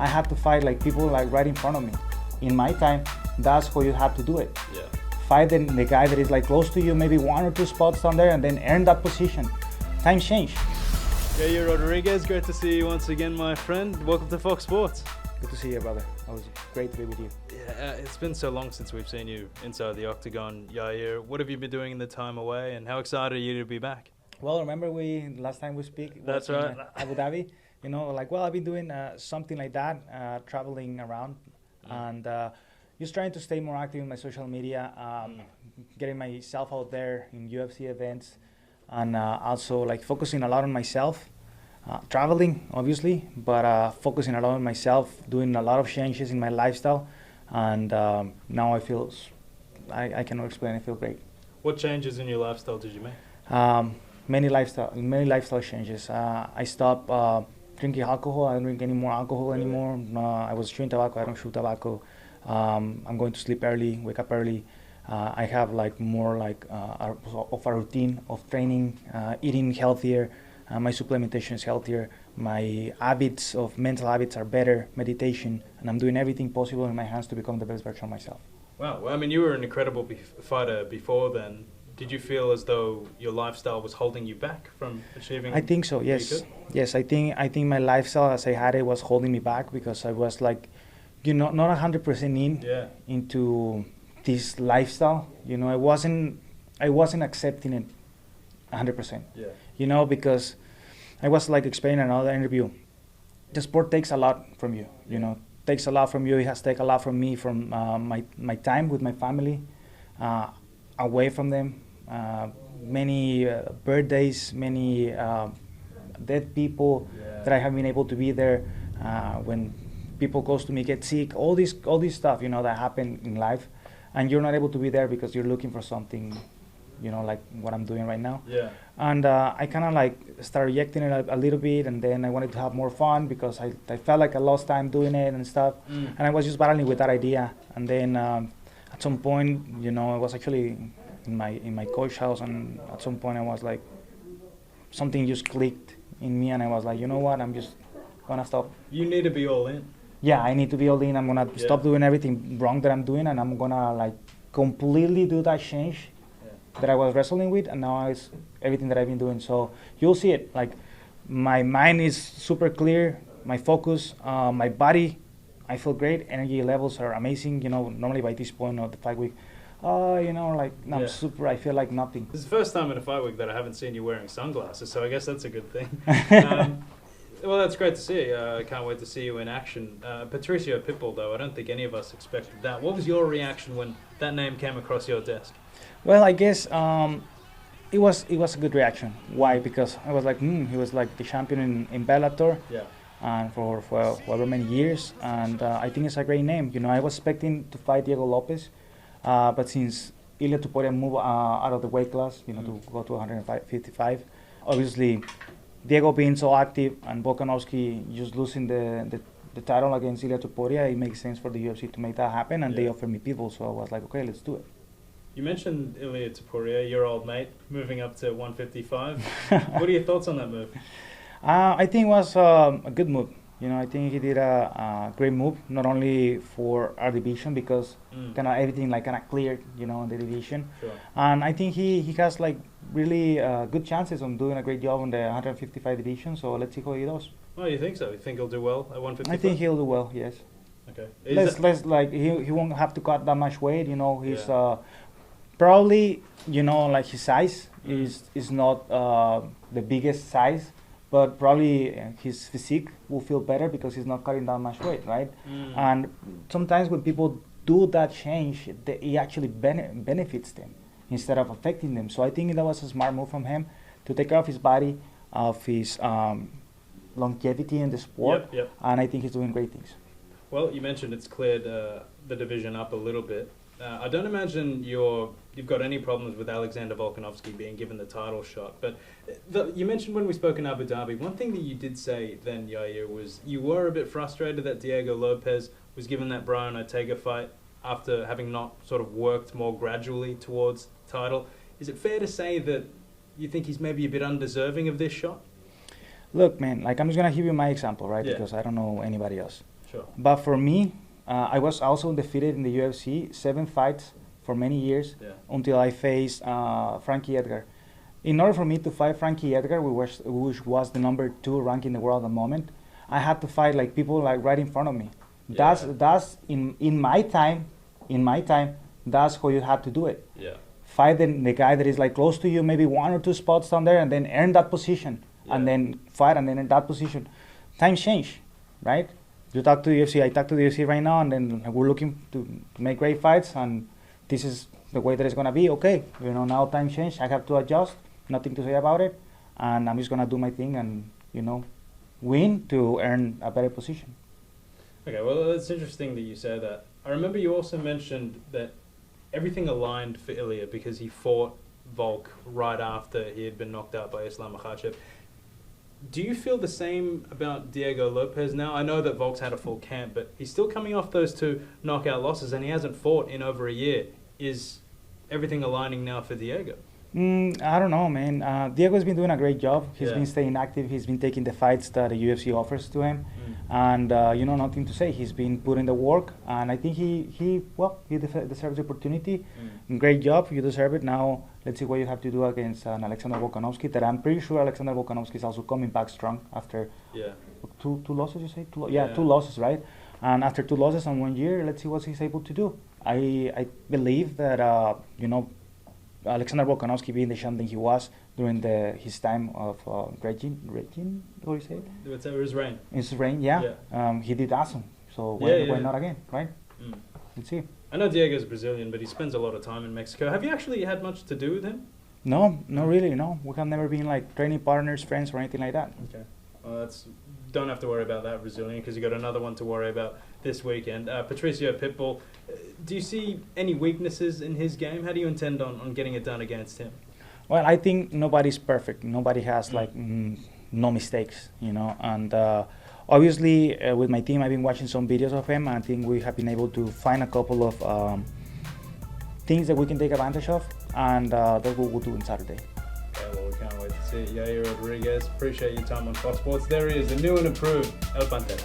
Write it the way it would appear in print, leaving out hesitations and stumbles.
I had to fight like people like right in front of me. In my time, that's how you have to do it. Yeah. Fight the guy that is like close to you, maybe 1 or 2 spots down there, and then earn that position. Times change. Yair Rodriguez, great to see you once again, my friend. Welcome to Fox Sports. Good to see you, brother. It was great to be with you. Yeah, it's been so long since we've seen you inside the octagon, Yair. What have you been doing in the time away, and how excited are you to be back? Well, remember last time we speak? That's right. Abu Dhabi. You know, like, well, I've been doing something like that, traveling around, and just trying to stay more active in my social media, getting myself out there in UFC events, and also like focusing a lot on myself. Traveling, obviously, but focusing a lot on myself, doing a lot of changes in my lifestyle, and now I feel, I cannot explain, I feel great. What changes in your lifestyle did you make? Many lifestyle changes. I stopped drinking alcohol. I don't drink any more alcohol anymore. I was chewing tobacco. I don't chew tobacco. I'm going to sleep early, wake up early. I have like more like of a routine of training, eating healthier. My supplementation is healthier. My habits of mental habits are better. Meditation, and I'm doing everything possible in my hands to become the best version of myself. Wow. Well, I mean, you were an incredible fighter before then. Did you feel as though your lifestyle was holding you back from achieving? I think so. Yes. Yes. I think my lifestyle as I had it was holding me back because I was like, you know, not 100% into this lifestyle. You know, I wasn't accepting it 100%. Yeah. You know, because I was like explaining in another interview. The sport takes a lot from you. You know, takes a lot from you. It has taken a lot from me, from my time with my family, away from them. Many birthdays, many dead people that I haven't been able to be there. When people close to me get sick, all this stuff, you know, that happen in life, and you're not able to be there because you're looking for something, you know, like what I'm doing right now. Yeah. And I kind of like started rejecting it a little bit, and then I wanted to have more fun because I felt like I lost time doing it and stuff, and I was just battling with that idea. And then at some point, you know, I was actually in my coach house, and at some point I was like, something just clicked in me, and I was like, you know what, I'm just gonna stop. You need to be all in. Yeah, I need to be all in. I'm gonna stop doing everything wrong that I'm doing, and I'm gonna like completely do that change that I was wrestling with, and now it's everything that I've been doing. So you'll see it. Like, my mind is super clear, my focus, my body, I feel great. Energy levels are amazing. You know, normally by this point of the fight week, you know, like I'm super. I feel like nothing. This is the first time in a fight week that I haven't seen you wearing sunglasses, so I guess that's a good thing. Well, that's great to see. I can't wait to see you in action. Patrício, Pitbull, though, I don't think any of us expected that. What was your reaction when that name came across your desk? Well, I guess it was a good reaction. Why? Because I was like, he was like the champion in Bellator, and for however many years, and I think it's a great name. You know, I was expecting to fight Diego Lopes, but since Ilia Topuria moved out of the weight class, you know, to go to 155, obviously Diego being so active and Volkanovski just losing the title against Ilia Topuria, it makes sense for the UFC to make that happen, and they offered me Pitbull, so I was like, okay, let's do it. You mentioned Ilia Topuria, your old mate, moving up to 155. What are your thoughts on that move? I think it was a good move. You know, I think he did a great move, not only for our division, because kind of everything like kind of cleared, you know, in the division. Sure. And I think he has like really good chances on doing a great job in the 155 division. So let's see how he does. Oh, you think so? You think he'll do well at 155? I think he'll do well. Yes. Okay. Less like he won't have to cut that much weight. You know, he's probably, you know, like his size is not the biggest size. But probably his physique will feel better because he's not cutting that much weight, right? And sometimes when people do that change, it actually benefits them instead of affecting them. So I think that was a smart move from him to take care of his body, of his longevity in the sport, and I think he's doing great things. Well, you mentioned it's cleared the division up a little bit. I don't imagine you've got any problems with Alexander Volkanovski being given the title shot. But you mentioned when we spoke in Abu Dhabi, one thing that you did say then, Yair, was you were a bit frustrated that Diego Lopes was given that Brian Ortega fight after having not sort of worked more gradually towards title. Is it fair to say that you think he's maybe a bit undeserving of this shot? Look, man, like I'm just going to give you my example, right? Yeah. Because I don't know anybody else. Sure. But for me, I was also undefeated in the UFC, 7 fights for many years until I faced Frankie Edgar. In order for me to fight Frankie Edgar, which was the number 2 rank in the world at the moment, I had to fight like people like right in front of me. Yeah. That's in my time, that's how you had to do it. Yeah. Fight the guy that is like close to you, maybe 1 or 2 spots down there, and then earn that position, and then fight, and then in that position. Times change, right? You talk to the UFC, I talk to the UFC right now, and then we're looking to make great fights, and this is the way that it's gonna be. Okay, now times change. I have to adjust. Nothing to say about it, and I'm just gonna do my thing and win to earn a better position. Okay, well, it's interesting that you say that. I remember you also mentioned that everything aligned for Ilia because he fought Volk right after he had been knocked out by Islam Makhachev. Do you feel the same about Diego Lopes now? I know that Volk's had a full camp, but he's still coming off those 2 knockout losses, and he hasn't fought in over a year. Is everything aligning now for Diego? I don't know, man. Diego's been doing a great job. He's been staying active. He's been taking the fights that the UFC offers to him. And, nothing to say. He's been putting the work. And I think he deserves the opportunity. Great job. You deserve it. Now, let's see what you have to do against Alexander Volkanovski, that I'm pretty sure Alexander Volkanovski is also coming back strong after two losses, you say? 2 losses, right? And after 2 losses in 1 year, let's see what he's able to do. I believe that, Alexander Volkanovski being the champion he was during his time of regime, how do you say it? It's his reign. His reign, he did awesome. So why not again, right? Let's see. I know Diego's Brazilian, but he spends a lot of time in Mexico. Have you actually had much to do with him? No, not really, no. We have never been like training partners, friends, or anything like that. Okay. Well, don't have to worry about that, Brazilian, because you got another one to worry about this weekend. Patrício, Pitbull, do you see any weaknesses in his game? How do you intend on getting it done against him? Well, I think nobody's perfect. Nobody has no mistakes, And obviously, with my team, I've been watching some videos of him. And I think we have been able to find a couple of things that we can take advantage of, and that's what we'll do on Saturday. Well, we can't wait to see Yair Rodriguez. Appreciate your time on Fox Sports. There he is, the new and improved El Pantera.